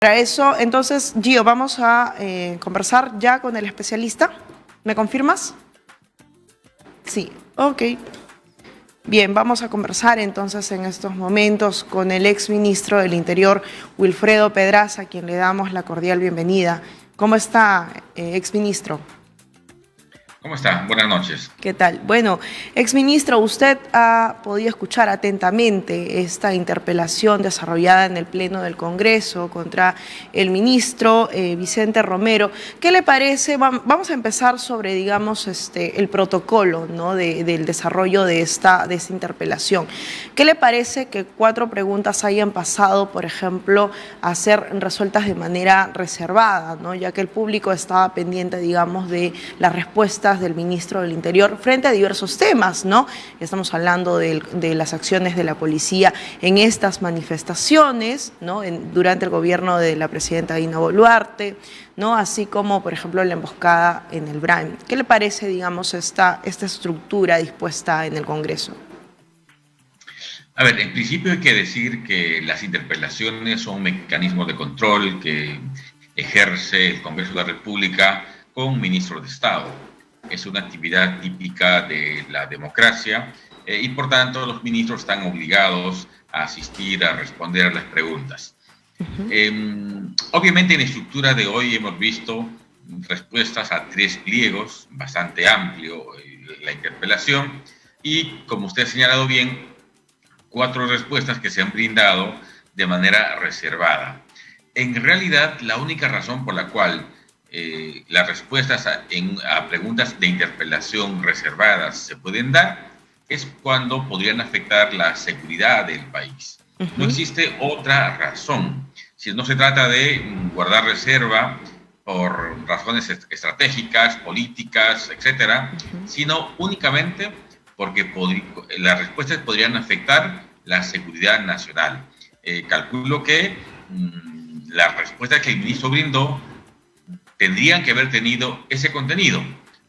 Para eso, entonces, Gio, vamos a conversar ya con el especialista. ¿Me confirmas? Sí, ok. Bien, vamos a conversar entonces en estos momentos con el exministro del Interior, Wilfredo Pedraza, a quien le damos la cordial bienvenida. ¿Cómo está, exministro? ¿Cómo está? Buenas noches. ¿Qué tal? Bueno, exministro, usted ha podido escuchar atentamente esta interpelación desarrollada en el Pleno del Congreso contra el ministro Vicente Romero. ¿Qué le parece? Vamos a empezar sobre, digamos, el protocolo, ¿no?, del desarrollo de esta interpelación. ¿Qué le parece que 4 preguntas hayan pasado, por ejemplo, a ser resueltas de manera reservada, ¿no?, ya que el público estaba pendiente, digamos, de las respuestas del ministro del Interior frente a diversos temas, ¿no? Estamos hablando de las acciones de la policía en estas manifestaciones, ¿no?, durante el gobierno de la presidenta Dina Boluarte, ¿no?, así como, por ejemplo, la emboscada en el Brain. ¿Qué le parece, digamos, esta estructura dispuesta en el Congreso? A ver, en principio hay que decir que las interpelaciones son mecanismos de control que ejerce el Congreso de la República con ministros de Estado. Es una actividad típica de la democracia y por tanto los ministros están obligados a asistir a responder a las preguntas. Obviamente en la estructura de hoy hemos visto respuestas a 3 pliegos, bastante amplio la interpelación, y como usted ha señalado bien, 4 respuestas que se han brindado de manera reservada. En realidad, la única razón por la cual las respuestas a preguntas de interpelación reservadas se pueden dar es cuando podrían afectar la seguridad del país. No existe otra razón. Si no se trata de guardar reserva por razones estratégicas, políticas, etcétera, sino únicamente porque las respuestas podrían afectar la seguridad nacional. Calculo que las respuestas que el ministro brindó tendrían que haber tenido ese contenido,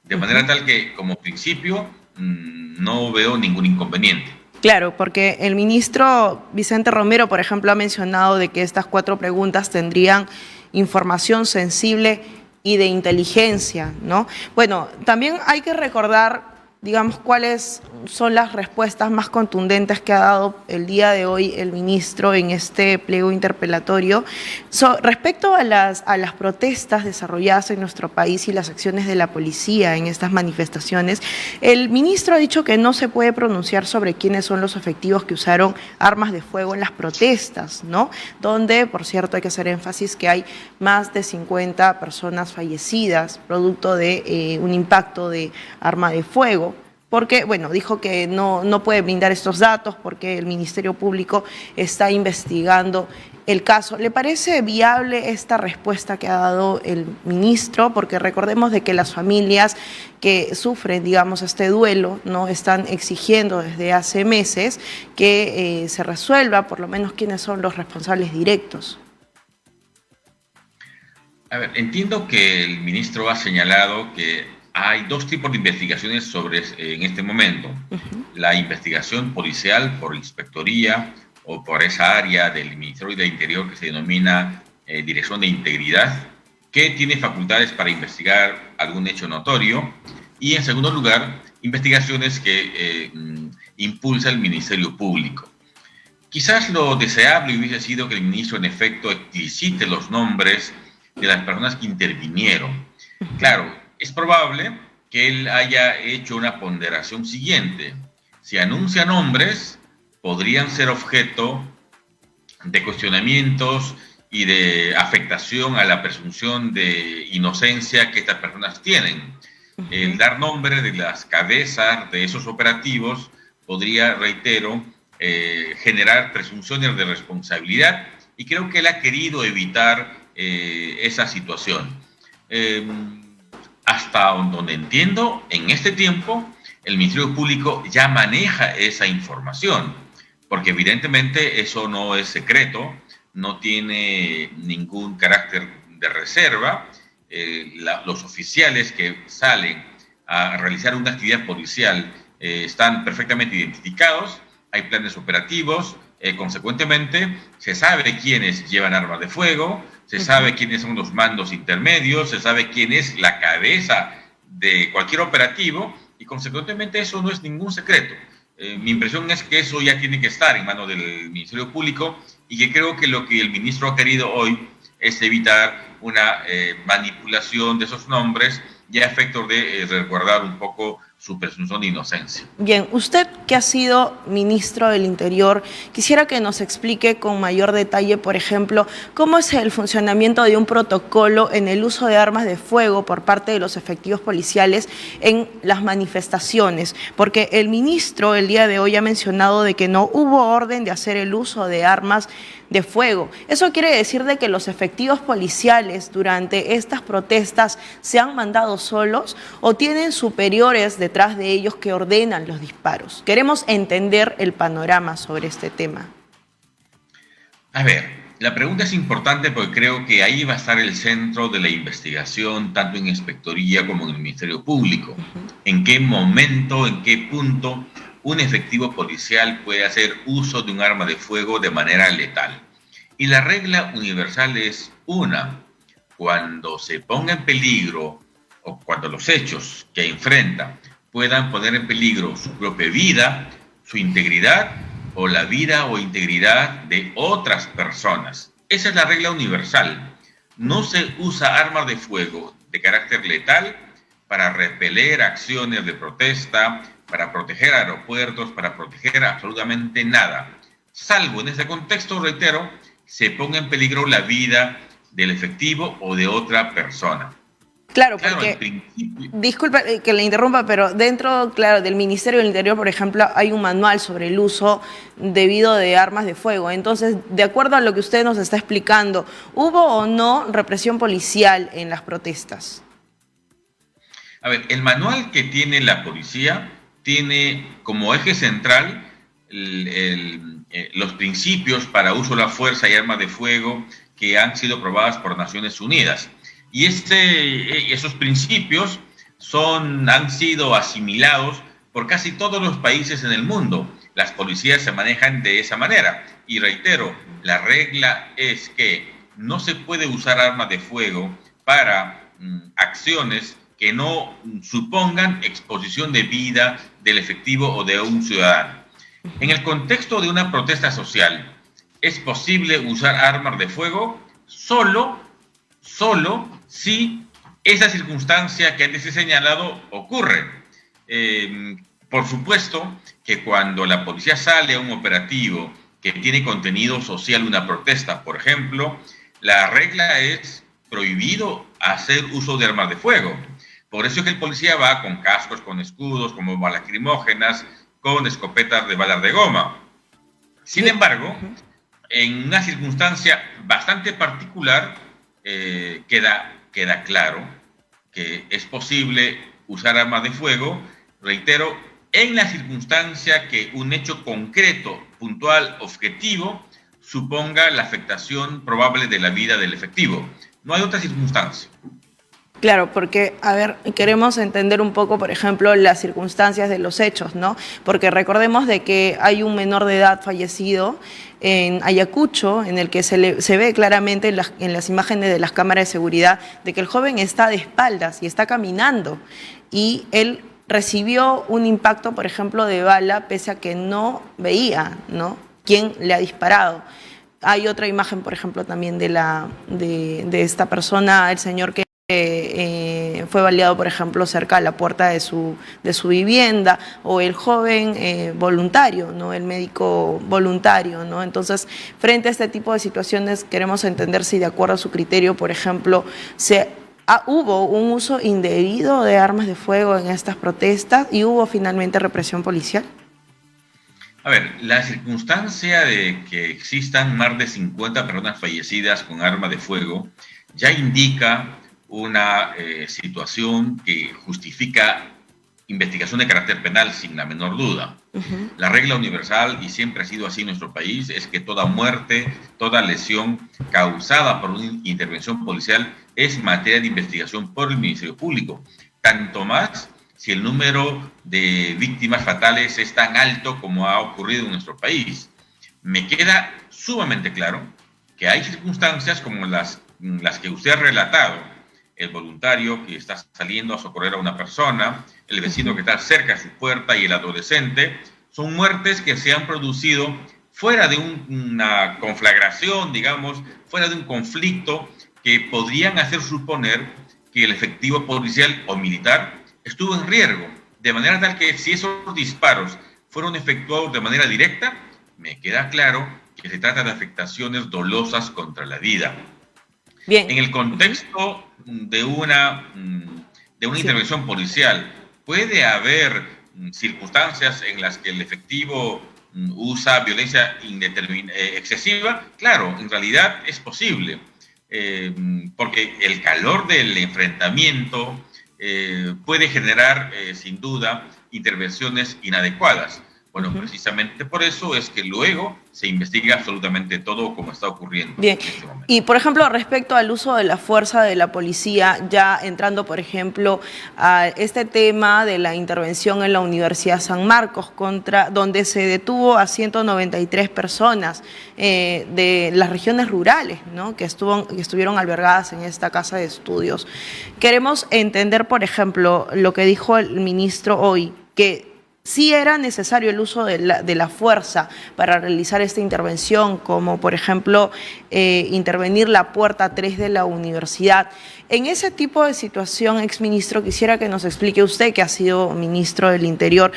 de manera tal que, como principio, no veo ningún inconveniente. Claro, porque el ministro Vicente Romero, por ejemplo, ha mencionado de que estas 4 preguntas tendrían información sensible y de inteligencia, ¿no? Bueno, también hay que recordar, digamos, cuáles son las respuestas más contundentes que ha dado el día de hoy el ministro en este pliego interpelatorio. Respecto a las protestas desarrolladas en nuestro país y las acciones de la policía en estas manifestaciones, el ministro ha dicho que no se puede pronunciar sobre quiénes son los efectivos que usaron armas de fuego en las protestas, ¿no? Donde, por cierto, hay que hacer énfasis que hay más de 50 personas fallecidas producto de un impacto de arma de fuego. Porque, bueno, dijo que no puede brindar estos datos porque el Ministerio Público está investigando el caso. ¿Le parece viable esta respuesta que ha dado el ministro? Porque recordemos de que las familias que sufren, digamos, este duelo, ¿no?, están exigiendo desde hace meses que se resuelva por lo menos quiénes son los responsables directos. A ver, entiendo que el ministro ha señalado que hay 2 tipos de investigaciones en este momento. La investigación policial por inspectoría o por esa área del Ministerio del Interior que se denomina Dirección de Integridad, que tiene facultades para investigar algún hecho notorio. Y en segundo lugar, investigaciones que impulsa el Ministerio Público. Quizás lo deseable hubiese sido que el ministro en efecto explicite los nombres de las personas que intervinieron. Claro, es probable que él haya hecho una ponderación siguiente. Si anuncia nombres, podrían ser objeto de cuestionamientos y de afectación a la presunción de inocencia que estas personas tienen. El dar nombre de las cabezas de esos operativos podría, reitero, generar presunciones de responsabilidad, y creo que él ha querido evitar esa situación. Hasta donde entiendo, en este tiempo, el Ministerio Público ya maneja esa información, porque evidentemente eso no es secreto, no tiene ningún carácter de reserva. Los oficiales que salen a realizar una actividad policial están perfectamente identificados, hay planes operativos, consecuentemente se sabe quiénes llevan armas de fuego, se sabe quiénes son los mandos intermedios, se sabe quién es la cabeza de cualquier operativo y consecuentemente eso no es ningún secreto. Mi impresión es que eso ya tiene que estar en manos del Ministerio Público y que creo que lo que el ministro ha querido hoy es evitar una manipulación de esos nombres y a efectos de resguardar un poco su presunción de inocencia. Bien, usted que ha sido ministro del Interior, quisiera que nos explique con mayor detalle, por ejemplo, cómo es el funcionamiento de un protocolo en el uso de armas de fuego por parte de los efectivos policiales en las manifestaciones, porque el ministro el día de hoy ha mencionado de que no hubo orden de hacer el uso de armas de fuego. ¿Eso quiere decir de que los efectivos policiales durante estas protestas se han mandado solos o tienen superiores detrás de ellos que ordenan los disparos? Queremos entender el panorama sobre este tema. A ver, la pregunta es importante porque creo que ahí va a estar el centro de la investigación, tanto en Inspectoría como en el Ministerio Público. ¿En qué momento, en qué punto un efectivo policial puede hacer uso de un arma de fuego de manera letal? Y la regla universal es una: cuando se ponga en peligro o cuando los hechos que enfrenta puedan poner en peligro su propia vida, su integridad o la vida o integridad de otras personas. Esa es la regla universal. No se usa armas de fuego de carácter letal para repeler acciones de protesta, para proteger aeropuertos, para proteger absolutamente nada. Salvo en ese contexto, reitero, se ponga en peligro la vida del efectivo o de otra persona. Claro, porque, disculpe que le interrumpa, pero dentro, claro, del Ministerio del Interior, por ejemplo, hay un manual sobre el uso debido de armas de fuego. Entonces, de acuerdo a lo que usted nos está explicando, ¿hubo o no represión policial en las protestas? A ver, el manual que tiene la policía tiene como eje central los principios para uso de la fuerza y armas de fuego que han sido aprobadas por Naciones Unidas. Y esos principios han sido asimilados por casi todos los países en el mundo. Las policías se manejan de esa manera. Y reitero, la regla es que no se puede usar armas de fuego para acciones que no supongan exposición de vida del efectivo o de un ciudadano. En el contexto de una protesta social, ¿es posible usar armas de fuego? Solo si esa circunstancia que antes he señalado ocurre. Por supuesto que cuando la policía sale a un operativo que tiene contenido social, una protesta, por ejemplo, la regla es prohibido hacer uso de armas de fuego. Por eso es que el policía va con cascos, con escudos, con bombas lacrimógenas, con escopetas de balas de goma. Sin embargo, en una circunstancia bastante particular, queda claro que es posible usar armas de fuego, reitero, en la circunstancia que un hecho concreto, puntual, objetivo, suponga la afectación probable de la vida del efectivo. No hay otra circunstancia. Claro, porque, a ver, queremos entender un poco, por ejemplo, las circunstancias de los hechos, ¿no? Porque recordemos de que hay un menor de edad fallecido en Ayacucho, en el que se ve claramente en las imágenes de las cámaras de seguridad de que el joven está de espaldas y está caminando y él recibió un impacto, por ejemplo, de bala, pese a que no veía, ¿no?, quién le ha disparado. Hay otra imagen, por ejemplo, también de esta persona, el señor que fue baleado, por ejemplo, cerca de la puerta de su vivienda, o el joven voluntario, ¿no?, el médico voluntario, ¿no? Entonces, frente a este tipo de situaciones, queremos entender si, de acuerdo a su criterio, por ejemplo, hubo un uso indebido de armas de fuego en estas protestas y hubo finalmente represión policial. A ver, la circunstancia de que existan más de 50 personas fallecidas con arma de fuego ya indica una situación que justifica investigación de carácter penal sin la menor duda. La regla universal, y siempre ha sido así en nuestro país, es que toda muerte, toda lesión causada por una intervención policial es materia de investigación por el Ministerio Público. Tanto más si el número de víctimas fatales es tan alto como ha ocurrido en nuestro país. Me queda sumamente claro que hay circunstancias como las las que usted ha relatado, el voluntario que está saliendo a socorrer a una persona, el vecino que está cerca de su puerta y el adolescente, son muertes que se han producido fuera de una conflagración, digamos, fuera de un conflicto que podrían hacer suponer que el efectivo policial o militar estuvo en riesgo, de manera tal que si esos disparos fueron efectuados de manera directa, me queda claro que se trata de afectaciones dolosas contra la vida. Bien. En el contexto de una Sí. intervención policial, ¿puede haber circunstancias en las que el efectivo usa violencia excesiva? Claro, en realidad es posible, porque el calor del enfrentamiento puede generar, sin duda, intervenciones inadecuadas. Bueno, precisamente por eso es que luego se investiga absolutamente todo como está ocurriendo Bien. en este momento. Y, por ejemplo, respecto al uso de la fuerza de la policía, ya entrando, por ejemplo, a este tema de la intervención en la Universidad San Marcos, donde se detuvo a 193 personas de las regiones rurales, ¿no?, que estuvieron albergadas en esta casa de estudios. Queremos entender, por ejemplo, lo que dijo el ministro hoy, que sí era necesario el uso de la fuerza para realizar esta intervención, como por ejemplo intervenir la puerta 3 de la universidad. En ese tipo de situación, exministro, quisiera que nos explique usted, que ha sido ministro del Interior,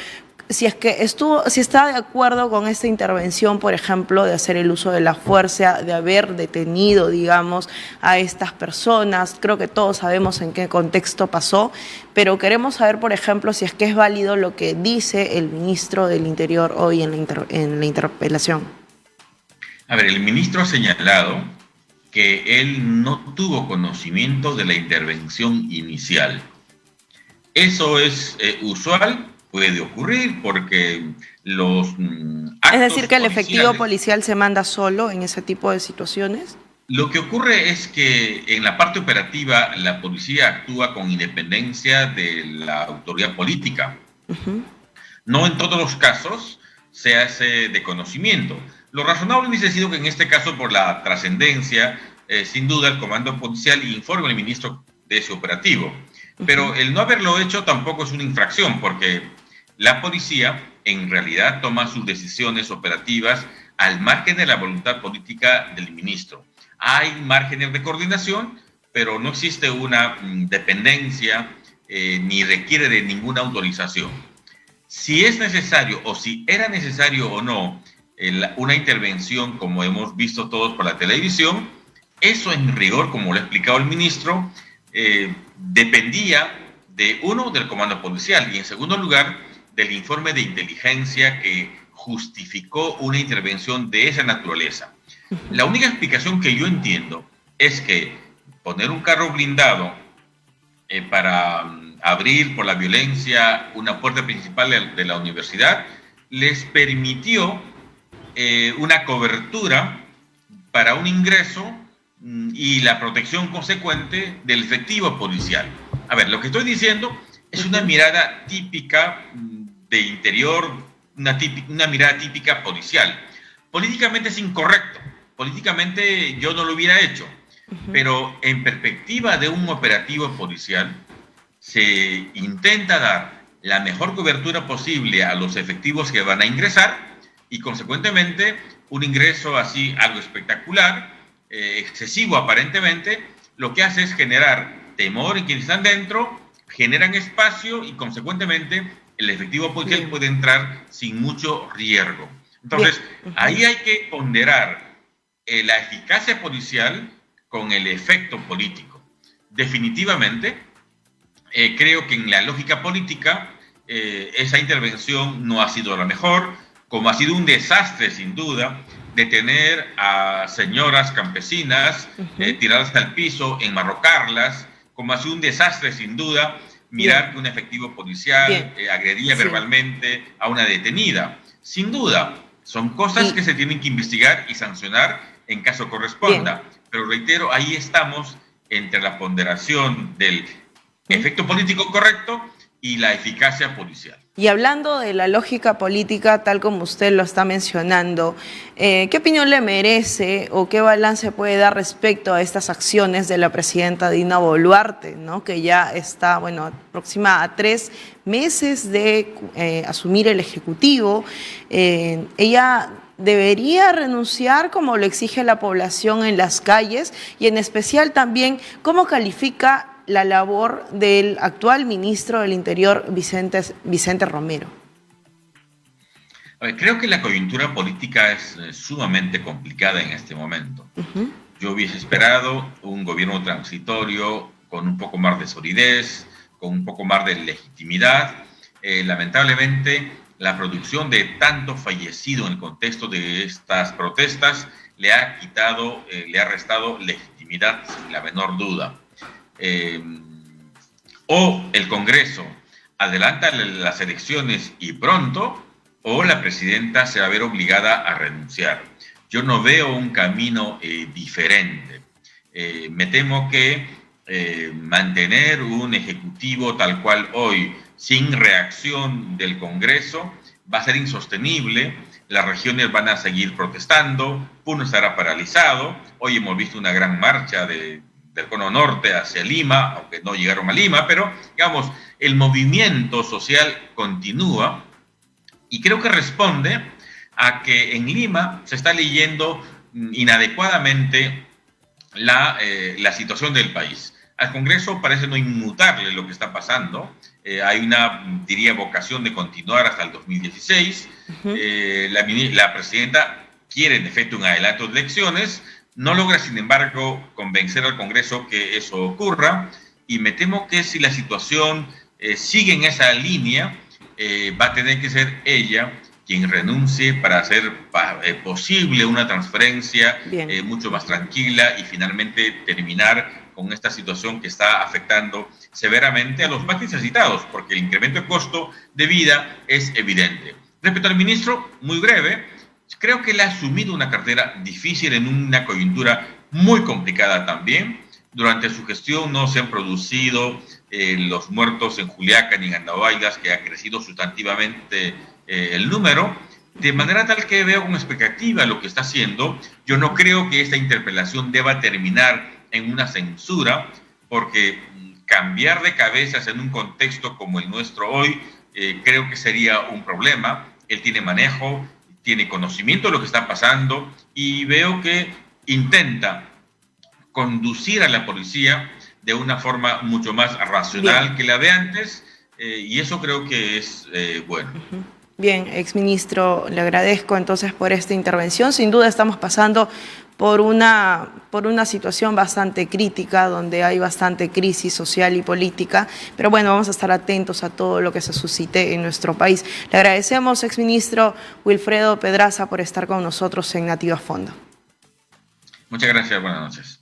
si está de acuerdo con esta intervención, por ejemplo, de hacer el uso de la fuerza, de haber detenido, digamos, a estas personas. Creo que todos sabemos en qué contexto pasó, pero queremos saber, por ejemplo, si es que es válido lo que dice el ministro del Interior hoy en la interpelación. A ver, el ministro ha señalado que él no tuvo conocimiento de la intervención inicial. Eso es usual. Puede ocurrir porque los actos Es decir, que el efectivo policiales, policial se manda solo en ese tipo de situaciones. lo que ocurre es que en la parte operativa la policía actúa con independencia de la autoridad política. No en todos los casos se hace de conocimiento. Lo razonable hubiese sido que en este caso, por la trascendencia, sin duda el comando policial informe al ministro de ese operativo. Pero el no haberlo hecho tampoco es una infracción, porque la policía en realidad toma sus decisiones operativas al margen de la voluntad política del ministro. Hay márgenes de coordinación, pero no existe una dependencia ni requiere de ninguna autorización. Si es necesario o si era necesario o no una intervención, como hemos visto todos por la televisión, eso en rigor, como lo ha explicado el ministro, dependía del comando policial y en segundo lugar del informe de inteligencia que justificó una intervención de esa naturaleza. La única explicación que yo entiendo es que poner un carro blindado para abrir por la violencia una puerta principal de la universidad les permitió una cobertura para un ingreso y la protección consecuente del efectivo policial. A ver, lo que estoy diciendo es una mirada típica de interior, una mirada típica policial. Políticamente es incorrecto, políticamente yo no lo hubiera hecho, pero en perspectiva de un operativo policial se intenta dar la mejor cobertura posible a los efectivos que van a ingresar y consecuentemente un ingreso así algo espectacular, excesivo aparentemente, lo que hace es generar temor en quienes están dentro, generan espacio y consecuentemente el efectivo policial puede entrar sin mucho riesgo. Entonces, ahí hay que ponderar la eficacia policial con el efecto político. Definitivamente, creo que en la lógica política esa intervención no ha sido la mejor, como ha sido un desastre sin duda detener a señoras campesinas, tirarlas al piso, enmarrocarlas, como ha sido un desastre sin duda mirar que un efectivo policial agredía verbalmente a una detenida. Sin duda, son cosas que se tienen que investigar y sancionar en caso corresponda. Pero reitero, ahí estamos entre la ponderación del efecto político correcto y la eficacia policial. Y hablando de la lógica política, tal como usted lo está mencionando, ¿qué opinión le merece o qué balance puede dar respecto a estas acciones de la presidenta Dina Boluarte, ¿no? Que ya está, bueno, próxima a 3 meses de asumir el Ejecutivo? Ella debería renunciar como lo exige la población en las calles y en especial también cómo califica la labor del actual ministro del Interior, Vicente Romero. A ver, creo que la coyuntura política es sumamente complicada en este momento. Yo hubiese esperado un gobierno transitorio con un poco más de solidez, con un poco más de legitimidad. Lamentablemente, la producción de tanto fallecido en el contexto de estas protestas le ha quitado, le ha restado legitimidad sin la menor duda. O el Congreso adelanta las elecciones y pronto, o la presidenta se va a ver obligada a renunciar. Yo no veo un camino diferente. Me temo que mantener un ejecutivo tal cual hoy, sin reacción del Congreso, va a ser insostenible. Las regiones van a seguir protestando, Puno estará paralizado. Hoy hemos visto una gran marcha del cono norte hacia Lima, aunque no llegaron a Lima, pero digamos, el movimiento social continúa y creo que responde a que en Lima se está leyendo inadecuadamente la situación del país. Al Congreso parece no inmutarle lo que está pasando. Hay una, diría, vocación de continuar hasta el 2016. La presidenta quiere, en efecto, un adelanto de elecciones. No logra, sin embargo, convencer al Congreso que eso ocurra. Y me temo que si la situación sigue en esa línea, va a tener que ser ella quien renuncie para hacer posible una transferencia mucho más tranquila y finalmente terminar con esta situación que está afectando severamente a los más necesitados, porque el incremento de costo de vida es evidente. Respecto al ministro, muy breve, creo que él ha asumido una cartera difícil en una coyuntura muy complicada también. Durante su gestión no se han producido los muertos en Juliaca ni en Andahuaylas, que ha crecido sustantivamente el número, de manera tal que veo con expectativa lo que está haciendo. Yo no creo que esta interpelación deba terminar en una censura, porque cambiar de cabezas en un contexto como el nuestro hoy, creo que sería un problema. Él tiene manejo, tiene conocimiento de lo que está pasando y veo que intenta conducir a la policía de una forma mucho más racional que la de antes, y eso creo que es bueno. Bien, exministro, le agradezco entonces por esta intervención. Sin duda estamos pasando por una situación bastante crítica, donde hay bastante crisis social y política, pero bueno, vamos a estar atentos a todo lo que se suscite en nuestro país. Le agradecemos, exministro Wilfredo Pedraza, por estar con nosotros en Nativa Fondo. Muchas gracias, buenas noches.